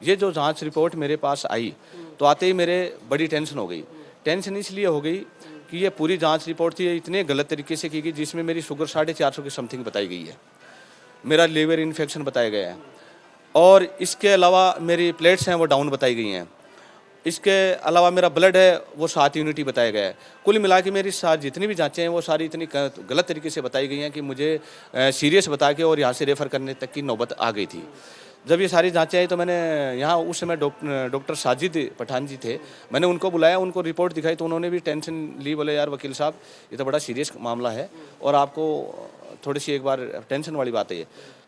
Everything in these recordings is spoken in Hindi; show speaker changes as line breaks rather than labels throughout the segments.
ये जो जांच रिपोर्ट मेरे पास आई तो आते ही मेरे बड़ी टेंशन हो गई। टेंशन इसलिए हो गई कि ये पूरी जांच रिपोर्ट थी इतने गलत तरीके से की गई, जिसमें मेरी शुगर 450 की समथिंग बताई गई है, मेरा लीवर इन्फेक्शन बताया गया है, और इसके अलावा मेरी प्लेट्स हैं वो डाउन बताई गई हैं। इसके अलावा मेरा ब्लड है वो 7 यूनिटी बताया गया है। कुल मिला के मेरी जितनी भी जांचें हैं वो सारी इतनी गलत तरीके से बताई गई हैं कि मुझे सीरियस बता के और यहाँ से रेफ़र करने तक की नौबत आ गई थी। जब ये सारी जांचें आई तो मैंने यहाँ उस समय डॉक्टर साजिद पठान जी थे, मैंने उनको बुलाया, उनको रिपोर्ट दिखाई तो उन्होंने भी टेंशन ली। बोले यार वकील साहब ये तो बड़ा सीरियस मामला है और आपको थोड़ी सी एक बार टेंशन वाली बात है ये।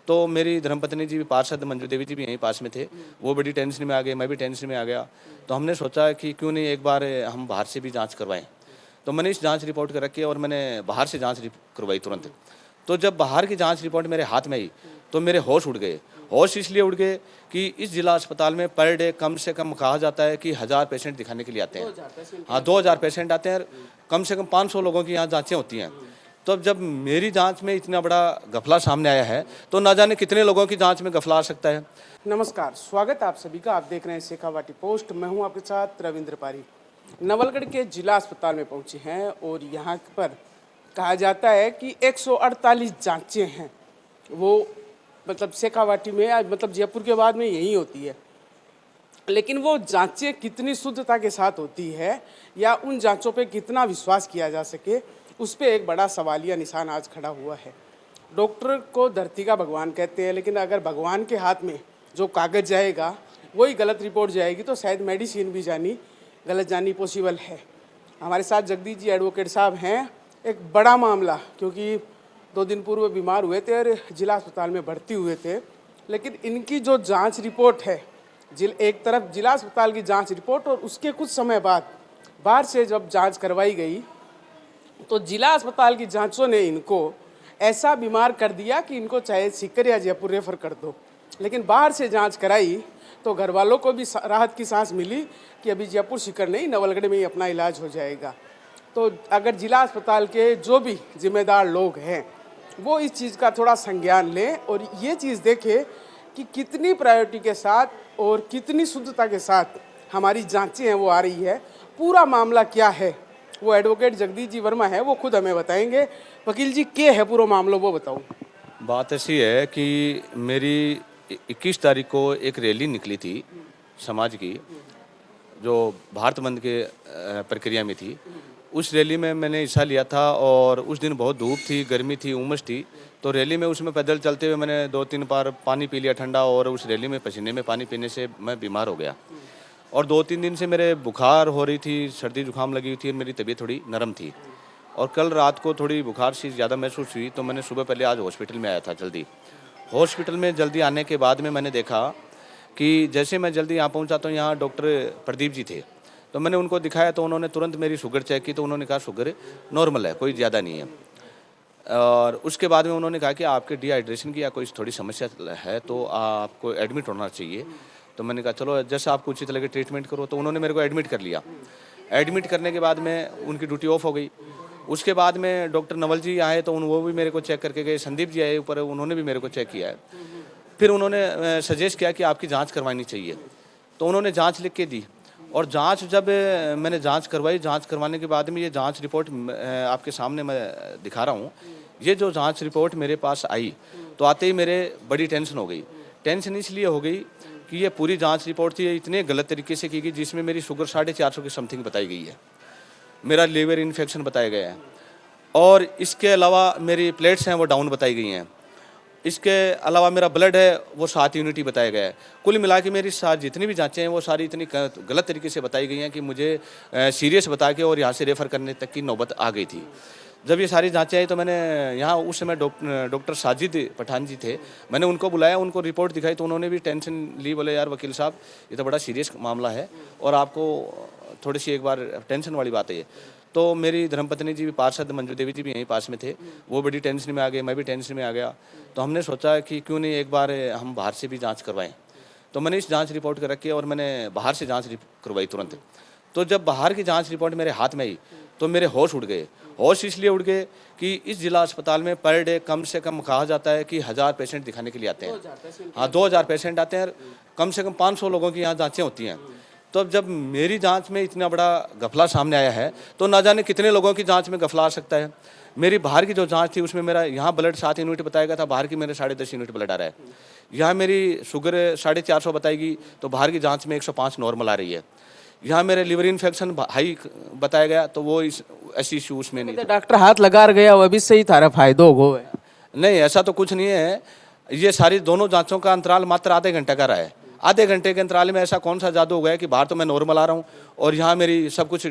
तो मेरी धर्मपत्नी जी भी, पार्षद मंजू देवी जी भी यहीं पास में थे, वो बड़ी टेंशन में आ गए, मैं भी टेंशन में आ गया। तो हमने सोचा कि क्यों नहीं एक बार हम बाहर से भी जांच करवाएं। तो मैंने इस जांच रिपोर्ट कर रखी और मैंने बाहर से जांच करवाई तुरंत। तो जब बाहर की जांच रिपोर्ट मेरे हाथ में आई तो मेरे होश उड़ गए। होश इसलिए उड़ गए कि इस जिला अस्पताल में पर डे कम से कम कहा जाता है कि 1000 पेशेंट दिखाने के लिए आते हैं। हाँ, 2000 पेशेंट आते हैं, कम से कम 500 लोगों की यहाँ जाँचें होती हैं। तो जब मेरी जांच में इतना बड़ा गफला सामने आया है तो ना जाने कितने लोगों की जांच में गफला आ सकता है।
नमस्कार, स्वागत है आप सभी का। आप देख रहे हैं शेखावाटी पोस्ट। मैं हूं आपके साथ रविंद्र पारी। नवलगढ़ के जिला अस्पताल में पहुंचे हैं और यहां पर कहा जाता है कि 148 जांचें हैं, वो मतलब शेखावाटी में मतलब जयपुर के बाद में यही होती है। लेकिन वो जांचें कितनी शुद्धता के साथ होती है या उन जांचों पे कितना विश्वास किया जा सके, उस पर एक बड़ा सवालिया निशान आज खड़ा हुआ है। डॉक्टर को धरती का भगवान कहते हैं, लेकिन अगर भगवान के हाथ में जो कागज़ जाएगा वही गलत रिपोर्ट जाएगी तो शायद मेडिसिन भी गलत जानी पॉसिबल है। हमारे साथ जगदीश जी एडवोकेट साहब हैं। एक बड़ा मामला, क्योंकि 2 दिन पूर्व बीमार हुए थे और जिला अस्पताल में भर्ती हुए थे, लेकिन इनकी जो जाँच रिपोर्ट है, एक तरफ जिला अस्पताल की जाँच रिपोर्ट और उसके कुछ समय बाद बाहर से जब जाँच करवाई गई तो जिला अस्पताल की जांचों ने इनको ऐसा बीमार कर दिया कि इनको चाहे सीकर या जयपुर रेफर कर दो। लेकिन बाहर से जांच कराई तो घर वालों को भी राहत की सांस मिली कि अभी जयपुर सीकर नहीं, नवलगढ़ में ही अपना इलाज हो जाएगा। तो अगर जिला अस्पताल के जो भी जिम्मेदार लोग हैं वो इस चीज़ का थोड़ा संज्ञान लें और ये चीज़ देखें कि कितनी प्रायोरिटी के साथ और कितनी शुद्धता के साथ हमारी जाँचें हैं वो आ रही है। पूरा मामला क्या है वो एडवोकेट जगदीश जी वर्मा है, वो खुद हमें बताएंगे। वकील जी, क्या है पूरा मामला वो बताओ।
बात ऐसी है कि मेरी 21 तारीख को एक रैली निकली थी समाज की, जो भारत बंद के प्रक्रिया में थी। उस रैली में मैंने हिस्सा लिया था और उस दिन बहुत धूप थी, गर्मी थी, उमस थी। तो रैली में उसमें पैदल चलते हुए मैंने 2-3 बार पानी पी लिया ठंडा, और उस रैली में पसीने में पानी पीने से मैं बीमार हो गया। और 2-3 दिन से मेरे बुखार हो रही थी, सर्दी जुकाम लगी हुई थी, मेरी तबीयत थोड़ी नरम थी। और कल रात को थोड़ी बुखार सी ज़्यादा महसूस हुई तो मैंने सुबह पहले आज हॉस्पिटल में आया था जल्दी। हॉस्पिटल में जल्दी आने के बाद में मैंने देखा कि जैसे मैं जल्दी यहाँ पहुँचा तो यहाँ डॉक्टर प्रदीप जी थे। तो मैंने उनको दिखाया तो उन्होंने तुरंत मेरी शुगर चेक की तो उन्होंने कहा शुगर नॉर्मल है, कोई ज़्यादा नहीं है। और उसके बाद में उन्होंने कहा कि आपके डिहाइड्रेशन की या कोई थोड़ी समस्या है तो आपको एडमिट होना चाहिए। तो मैंने कहा चलो जैसे आपको उचित लगे ट्रीटमेंट करो। तो उन्होंने मेरे को एडमिट कर लिया। एडमिट करने के बाद में उनकी ड्यूटी ऑफ हो गई। उसके बाद में डॉक्टर नवल जी आए तो वो भी मेरे को चेक करके गए। संदीप जी आए ऊपर, उन्होंने भी मेरे को चेक किया है। फिर उन्होंने सजेस्ट किया कि आपकी जांच करवानी चाहिए। तो उन्होंने जांच लिख के दी और जांच जब मैंने जांच करवाई, जांच करवाने के बाद में ये जांच रिपोर्ट आपके सामने मैं दिखा रहा हूँ। ये जो जांच रिपोर्ट मेरे पास आई तो आते ही मेरे बड़ी टेंशन हो गई। टेंशन इसलिए हो गई कि ये पूरी जांच रिपोर्ट थी इतने गलत तरीके से की गई, जिसमें मेरी शुगर 450 की समथिंग बताई गई है, मेरा लीवर इन्फेक्शन बताया गया है, और इसके अलावा मेरी प्लेट्स हैं वो डाउन बताई गई हैं। इसके अलावा मेरा ब्लड है वो 7 यूनिटी बताया गया है। कुल मिला के मेरी जितनी भी जांचें हैं वो सारी इतनी गलत तरीके से बताई गई हैं कि मुझे सीरियस बता के और यहाँ से रेफ़र करने तक की नौबत आ गई थी। जब ये सारी जांचें आई तो मैंने यहाँ उस समय डॉक्टर साजिद पठान जी थे, मैंने उनको बुलाया, उनको रिपोर्ट दिखाई तो उन्होंने भी टेंशन ली। बोले यार वकील साहब ये तो बड़ा सीरियस मामला है और आपको थोड़ी सी एक बार टेंशन वाली बात है ये। तो मेरी धर्मपत्नी जी भी, पार्षद मंजू देवी जी भी यहीं पास में थे, वो बड़ी टेंशन में आ गए, मैं भी टेंशन में आ गया। तो हमने सोचा कि क्यों नहीं एक बार हम बाहर से भी जाँच करवाएँ। तो मैंने इस जाँच रिपोर्ट कर रखी और मैंने बाहर से जाँच करवाई तुरंत। तो जब बाहर की जाँच रिपोर्ट मेरे हाथ में आई तो मेरे होश उड़ गए। होश इसलिए उड़ गए कि इस जिला अस्पताल में पर डे कम से कम कहा जाता है कि 1000 पेशेंट दिखाने के लिए आते हैं। हाँ, 2000 पेशेंट आते हैं, कम से कम 500 लोगों की यहाँ जांचें होती हैं। तो अब जब मेरी जांच में इतना बड़ा घपला सामने आया है तो ना जाने कितने लोगों की जांच में घपला आ सकता है। मेरी बाहर की जो जांच थी उसमें मेरा यहाँ ब्लड 7 यूनिट बताया गया था, बाहर की मेरे 10.5 यूनिट ब्लड आ रहा है। यहाँ मेरी शुगर 450 बताएगी तो बाहर की जांच में 105 नॉर्मल आ रही है। यहाँ मेरे लिवर इन्फेक्शन हाई बताया गया तो वो ऐसी इशू उसमें नहीं।
डॉक्टर हाथ लगा गया वो भी सही थारा फायदो हो गए।
नहीं, ऐसा तो कुछ नहीं है। ये सारी दोनों जांचों का अंतराल मात्र आधे घंटे का रहा है। आधे घंटे के अंतराल में ऐसा कौन सा जादू हो गया कि बाहर तो मैं नॉर्मल आ रहा हूँ और यहाँ मेरी सब कुछ,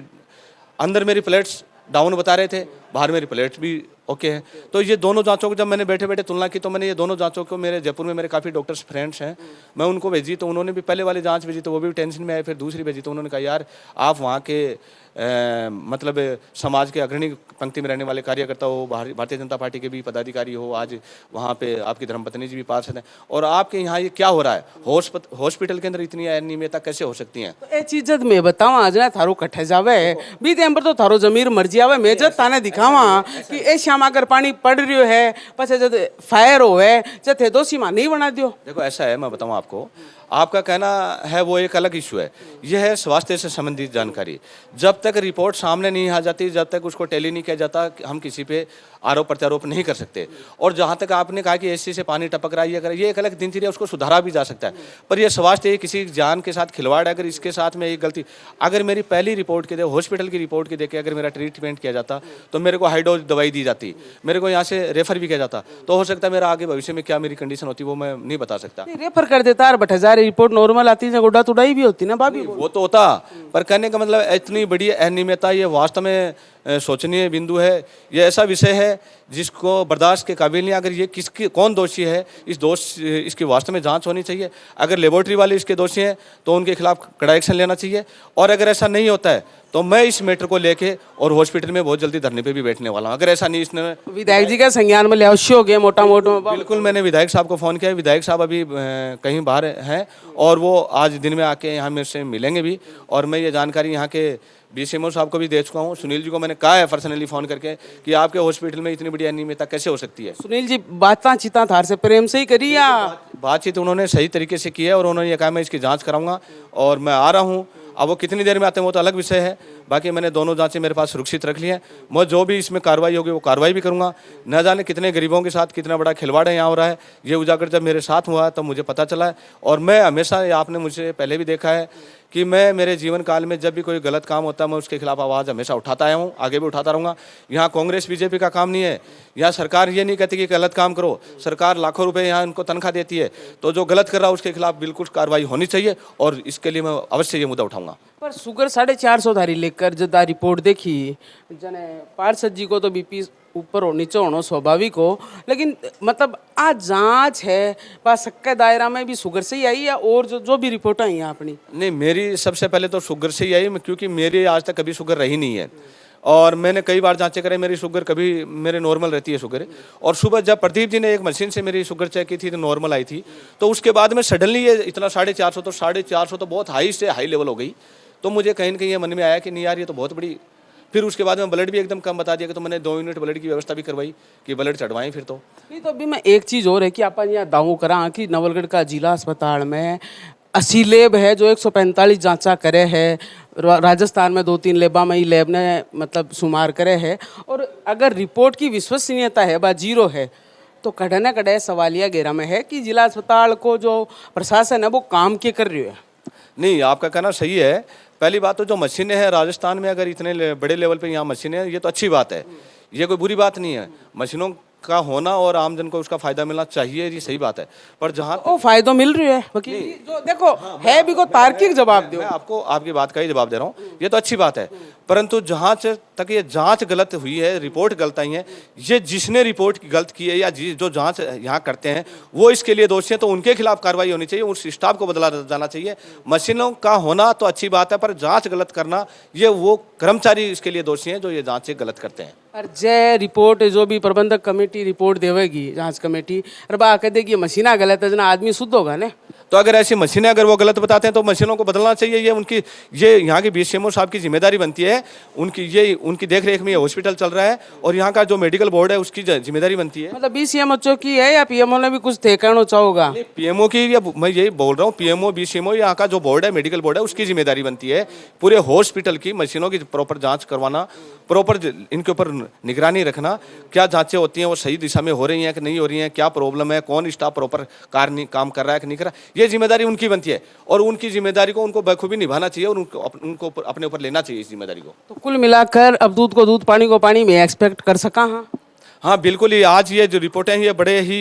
अंदर मेरी प्लेट्स डाउन बता रहे थे, बाहर मेरी प्लेट्स भी ओके है। तो ये दोनों जांचों को जब मैंने बैठे बैठे तुलना की तो मैंने ये दोनों जांचों को, मेरे जयपुर में मेरे काफ़ी डॉक्टर्स फ्रेंड्स हैं, मैं उनको भेजी तो उन्होंने भी पहले वाली जांच भेजी तो वो भी टेंशन में आए। फिर दूसरी भेजी तो उन्होंने कहा यार आप वहाँ के मतलब समाज के अग्रणी पंक्ति में रहने वाले कार्यकर्ता हो, भारतीय जनता पार्टी के भी पदाधिकारी हो, आज वहाँ पे आपकी धर्मपत्नी जी भी पार्षद हैं और आपके यहाँ ये क्या हो रहा है, हॉस्पिटल के अंदर इतनी अनियमितता कैसे हो सकती है।
तो ये चीज मैं बताऊँ आज ना थारो कट्ठे जावे भी टाइम पर तो थारो जमीर मर्जी आवे, मैं जब ताने दिखावा कि ए श्याम अगर पानी पड़ रही है पछे जब फायर होवे जब दोषी मान नहीं बना दियो।
देखो ऐसा है, मैं बताऊँ आपको, आपका कहना है वो एक अलग इशू है, यह है स्वास्थ्य से संबंधित जानकारी। जब तक रिपोर्ट सामने नहीं आ जाती, जब तक उसको टेली नहीं किया जाता, हम किसी पे आरोप प्रत्यारोप नहीं कर सकते। और जहाँ तक आपने कहा कि एसी से पानी टपक रहा है, ये एक अलग दिनचर्या, उसको सुधारा भी जा सकता है। पर यह स्वास्थ्य किसी जान के साथ खिलवाड़ है। अगर इसके साथ में एक गलती, अगर मेरी पहली रिपोर्ट के दे, हॉस्पिटल की रिपोर्ट के देखे अगर मेरा ट्रीटमेंट किया जाता तो मेरे को हाई डोज दवाई दी जाती, मेरे को यहाँ से रेफर भी किया जाता, तो हो सकता है मेरा आगे भविष्य में क्या मेरी कंडीशन होती वो मैं नहीं बता सकता।
रेफर कर देता है, बट हजार रिपोर्ट नॉर्मल आती है, गुड्डा तुड़ाई भी होती ना भाभी,
वो तो होता। पर कहने का मतलब इतनी बड़ी अनियमितता ये वास्तव में सोचनीय बिंदु है। ये ऐसा विषय है जिसको बर्दाश्त के काबिल नहीं। अगर ये किसकी कौन दोषी है, इसकी वास्तव में जांच होनी चाहिए। अगर लेबोरेटरी वाले इसके दोषी हैं तो उनके खिलाफ कड़ा एक्शन लेना चाहिए। और अगर ऐसा नहीं होता है तो मैं इस मैटर को लेके और हॉस्पिटल में बहुत जल्दी धरने पे भी बैठने वाला हूँ। अगर ऐसा नहीं, इसने
विधायक जी का संज्ञान में ले अवश्य हो गया मोटा मोटा।
बिल्कुल, मैंने विधायक साहब को फ़ोन किया। विधायक साहब अभी कहीं बाहर हैं और वो आज दिन में आके यहाँ मेरे से मिलेंगे भी। और मैं ये जानकारी यहाँ के BCMO साहब को भी दे चुका हूँ। सुनील जी को मैंने कहा है पर्सनली फ़ोन करके कि आपके हॉस्पिटल में इतनी बड़ी अनियमितता कैसे हो सकती है।
सुनील जी बातचीत चिता थार से प्रेम से ही करी या
बातचीत उन्होंने सही तरीके से की है और उन्होंने ये कहा मैं इसकी जाँच कराऊंगा और मैं आ रहा हूँ। अब वो कितनी देर में आते हैं वो तो अलग विषय है। बाकी मैंने दोनों जांचें मेरे पास सुरक्षित रख ली हैं। मैं जो भी इसमें कार्रवाई होगी वो कार्रवाई भी करूंगा। न जाने कितने गरीबों के साथ कितना बड़ा खिलवाड़ है यहाँ हो रहा है, ये उजागर जब मेरे साथ हुआ तब मुझे पता चला है। और मैं हमेशा, आपने मुझे पहले भी देखा है कि मैं मेरे जीवन काल में जब भी कोई गलत काम होता है मैं उसके खिलाफ आवाज़ हमेशा उठाता आया हूँ, आगे भी उठाता रहूँगा। यहाँ कांग्रेस BJP का काम नहीं है। यहाँ सरकार ये नहीं कहती कि गलत काम करो, सरकार लाखों रुपए यहाँ उनको तनख्वाह देती है। तो जो गलत कर रहा है उसके खिलाफ बिल्कुल कार्रवाई होनी चाहिए और इसके लिए मैं अवश्य ये मुद्दा उठाऊंगा।
पर शुगर 450 धारी लेकर जब रिपोर्ट देखी जने पार्षद जी को तो BP ऊपर और नीचे होना स्वाभाविक हो, लेकिन मतलब आज जांच है बस सबके दायरा में भी शुगर से ही आई या और जो भी रिपोर्ट आई है अपनी? नहीं,
मेरी सबसे पहले तो शुगर से ही आई, क्योंकि मेरी आज तक कभी शुगर रही नहीं है। और मैंने कई बार जांचें कराई, मेरी शुगर कभी मेरे नॉर्मल रहती है शुगर। और सुबह जब प्रदीप जी ने एक मशीन से मेरी शुगर चेक की थी तो नॉर्मल आई थी। तो उसके बाद में सडनली ये इतना 450, तो 450 तो बहुत हाई से हाई लेवल हो गई। तो मुझे कहीं ना कहीं ये मन में आया कि नहीं यार ये तो बहुत बड़ी। फिर उसके बाद में ब्लड भी एकदम कम बता दिया कि तो मैंने 2 यूनिट ब्लड की व्यवस्था भी करवाई कि ब्लड चढ़वाएं। फिर तो
नहीं, तो अभी मैं एक चीज़ और है कि अपन यहाँ दाऊ करा कि नवलगढ़ का जिला अस्पताल में 80 लैब है जो 145 जांचा करे है। राजस्थान में 2-3 लेबा में ही लैब ने मतलब शुमार करे है। और अगर रिपोर्ट की विश्वसनीयता है बा 0 है तो कड़े न कड़े सवालिया घेरा में है कि जिला अस्पताल को जो प्रशासन है वो काम के कर रही है।
नहीं, आपका कहना सही है। पहली बात तो जो मशीनें हैं राजस्थान में, अगर इतने बड़े लेवल पे यहाँ मशीनें हैं ये तो अच्छी बात है, ये कोई बुरी बात नहीं है। मशीनों का होना और आमजन को उसका फायदा मिलना चाहिए, ये सही बात है। पर जहाँ
तो फायदा मिल रही है वकील जी, जो देखो है भी को तार्किक जवाब दो।
मैं आपको आपकी बात का ही जवाब दे रहा हूँ, ये तो अच्छी बात है। परंतु जहाँ तक ये जांच गलत हुई है, रिपोर्ट गलत आई है, ये जिसने रिपोर्ट गलत की है या जो जांच यहाँ करते हैं वो इसके लिए दोषी है, तो उनके खिलाफ कार्रवाई होनी चाहिए, उस स्टाफ को बदला जाना चाहिए। मशीनों का होना तो अच्छी बात है, पर जांच गलत करना, ये वो कर्मचारी इसके लिए दोषी हैं जो ये जांचें गलत करते हैं।
और जय रिपोर्ट जो भी प्रबंधक कमेटी रिपोर्ट देवेगी जांच कमेटी, और बा कह देगी मशीना गलत है जना आदमी शुद्ध होगा ने।
तो अगर ऐसी मशीनें अगर वो गलत बताते हैं तो मशीनों को बदलना चाहिए। ये यहाँ की बीसीएमओ साहब की जिम्मेदारी बनती है, उनकी देख रेख में ये हॉस्पिटल चल रहा है और यहाँ का जो मेडिकल बोर्ड है उसकी जिम्मेदारी बनती है।
मतलब बीसीएमओ की है या पीएमओ ने भी कुछ तय करना चाहोगा?
पीएमओ की, या मैं यही बोल रहा हूँ, पीएमओ बीसीएमओ यहाँ का जो बोर्ड है, मेडिकल बोर्ड है, उसकी जिम्मेदारी बनती है पूरे हॉस्पिटल की मशीनों की प्रॉपर जांच करवाना, प्रॉपर इनके ऊपर निगरानी रखना, क्या जांचें होती हैं वो सही दिशा में हो रही हैं कि नहीं हो रही हैं, क्या प्रॉब्लम है, कौन स्टाफ प्रॉपर काम कर रहा है कि नहीं कर रहा, ये जिम्मेदारी उनकी बनती है और उनकी जिम्मेदारी को उनको बखूबी निभाना चाहिए और उनको अपने ऊपर लेना चाहिए इस जिम्मेदारी को।
तो कुल मिलाकर अब दूध को दूध पानी को पानी में एक्सपेक्ट कर सका।
हाँ बिल्कुल, ये आज ये जो रिपोर्टें हैं ये बड़े ही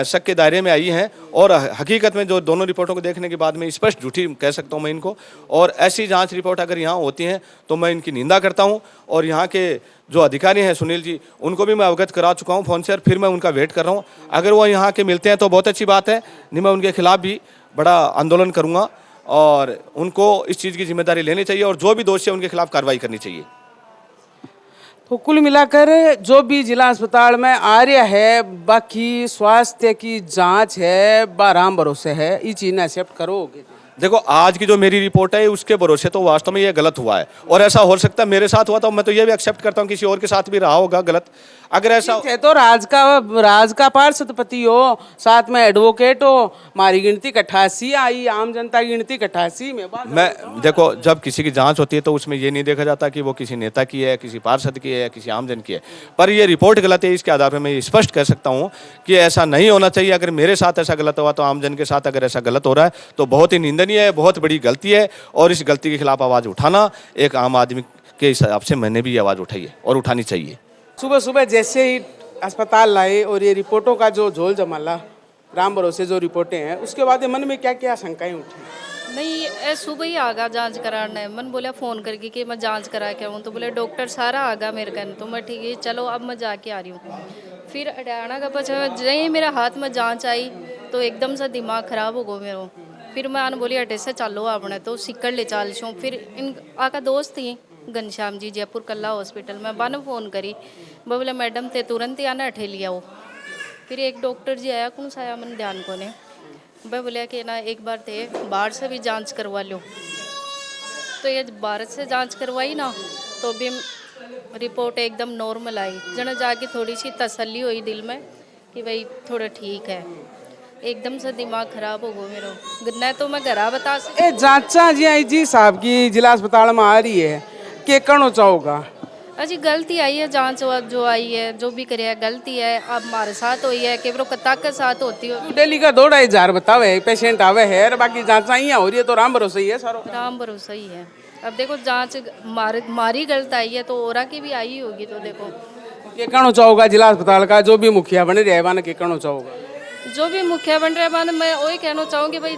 शक के दायरे में आई हैं और हकीकत में जो दोनों रिपोर्टों को देखने के बाद मैं स्पष्ट झूठी कह सकता हूँ मैं इनको, और ऐसी जांच रिपोर्ट अगर यहाँ होती हैं तो मैं इनकी निंदा करता हूँ। और यहाँ के जो अधिकारी हैं सुनील जी, उनको भी मैं अवगत करा चुका हूँ फ़ोन से और फिर मैं उनका वेट कर रहा हूँ। अगर वो यहाँ के मिलते हैं तो बहुत अच्छी बात है, नहीं मैं उनके खिलाफ भी बड़ा आंदोलन करूँगा और उनको इस चीज़ की जिम्मेदारी लेनी चाहिए और जो भी दोषी है उनके खिलाफ कार्रवाई करनी चाहिए।
तो कुल मिलाकर जो भी जिला अस्पताल में आ रहा है, बाकी स्वास्थ्य की जांच है, बाराम भरोसे है, ये चीज़ एक्सेप्ट करोगे?
देखो आज की जो मेरी रिपोर्ट है उसके भरोसे तो वास्तव में ये गलत हुआ है और ऐसा हो सकता है मेरे साथ हुआ, तो मैं तो ये भी एक्सेप्ट करता हूँ किसी और के साथ भी रहा होगा गलत। अगर ऐसा
है तो राज का पार्षदपति हो, साथ में एडवोकेट हो, हमारी गिनती 88 आई, आम जनता की गिनती 88 में
मैं देखो जब किसी की जांच होती है तो उसमें ये नहीं देखा जाता कि वो किसी नेता की है, किसी पार्षद की है, किसी आम जन की है, पर ये रिपोर्ट गलत है। इसके आधार पर मैं ये स्पष्ट कह सकता हूँ कि ऐसा नहीं होना चाहिए। अगर मेरे साथ ऐसा गलत हुआ तो आम जन के साथ अगर ऐसा गलत हो रहा है तो बहुत ही निंदनीय है, बहुत बड़ी गलती है और इस गलती के खिलाफ आवाज़ उठाना एक आम आदमी के हिसाब से मैंने भी ये आवाज़ उठाई है और उठानी चाहिए।
सुबह सुबह जैसे ही अस्पताल लाए और ये रिपोर्टों का जो झोल जमाला, राम भरोसे जो रिपोर्टें हैं, उसके बाद मन में क्या क्या शंकाएं उठी?
नहीं सुबह ही आगा जांच कराना है। मन बोला फ़ोन करके कि मैं जांच करा के आऊँ, तो बोले डॉक्टर सारा आगा मेरे कहने, तो मैं ठीक है चलो अब मैं जाके आ रही हूँ। फिर हरियाणा का पचा जैसे मेरे हाथ में जांच आई तो एकदम से दिमाग ख़राब हो गया मेरा। फिर मैं आने बोली अटे से चलो आपने, तो सिक्कड़ ले चाल छूँ। फिर इन आका दोस्त थी घनश्याम जी जयपुर कल्ला हॉस्पिटल में, बन फ़ोन करी, बोले मैडम ते तुरंत ही आना अठे लिया वो। फिर एक डॉक्टर जी आया, कौन सा आया मैंने ध्यान को ने, वह बोले कि ना एक बार थे बाहर से भी जांच करवा लो। तो ये भारत से जांच करवाई ना तो भी रिपोर्ट एकदम नॉर्मल आई, जना जाके थोड़ी सी तसल्ली हुई दिल में कि भाई थोड़ा ठीक है। एकदम से दिमाग खराब हो गया मेरा, न तो मैं घरा बता सकती।
ए जांचा जी आई जी साहब की जिला अस्पताल में आ रही है, के करना चाहोगा?
अजी गलती आई है, जांच जो आई है जो भी करे गलती है। अब हमारे साथ हुई है कि कत्ता के साथ होती हो।
डेली का 2-2.5 बतावे पेशेंट आवे है, बाकी जांचा यहाँ हो रही है तो राम भरोसा ही है सारो।
राम भरोसा ही है। अब देखो जांच मारी गलत आई है तो औरा की भी आई होगी, तो देखो
के कहना चाहोगा जिला अस्पताल का जो भी मुखिया बने रहे के कहना चाहोगा?
जो भी मुखिया बन रहे हैं मैं वही कहना चाहूँगी भाई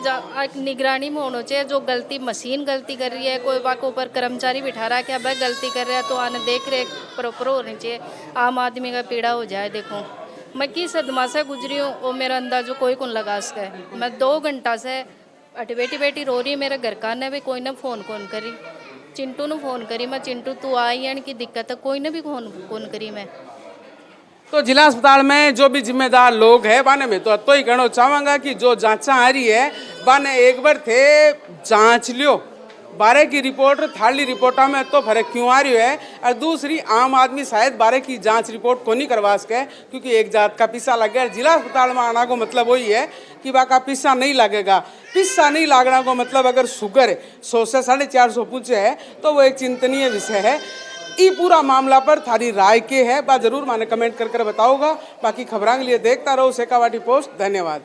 निगरानी में होना चाहिए। जो गलती मशीन गलती कर रही है, कोई बात के ऊपर कर्मचारी बिठा रहा है कि भाई गलती कर रहा है, तो आने देख रेख प्रॉपर होनी चाहिए। आम आदमी का पीड़ा हो जाए। देखो मैं किस सदमा से गुजरी हूँ वो मेरा अंदाज़ो कोई कौन लगा सका है। मैं 2 घंटा से अटे बेटी रो रही है, मेरे घर का ने भी कोई ना फ़ोन कौन करी, चिंटू ने फ़ोन करी, मैं चिंटू तू आई यानी कि दिक्कत है, कोई ने भी फ़ोन करी मैं।
तो जिला अस्पताल में जो भी जिम्मेदार लोग हैं बाने में तो ही कहना चाहूँगा कि जो जांचा आ रही है बाने एक बार थे जांच लियो। 12 की रिपोर्ट थाली रिपोर्टा में तो फर्क क्यों आ रही है, और दूसरी आम आदमी शायद 12 की जांच रिपोर्ट को नहीं करवा सके क्योंकि एक जात का पिस्सा लग गया। जिला अस्पताल में आना को मतलब वही है कि बाका पिस्सा नहीं लगेगा। पिस्सा नहीं लगना को मतलब अगर शुगर 100 से 450 पूछे है तो वो एक चिंतनीय विषय है। ये पूरा मामला पर थारी राय के है बात जरूर माने कमेंट कर बताओगा। बाकी खबरां के लिए देखता रहो शेखावाटी पोस्ट। धन्यवाद।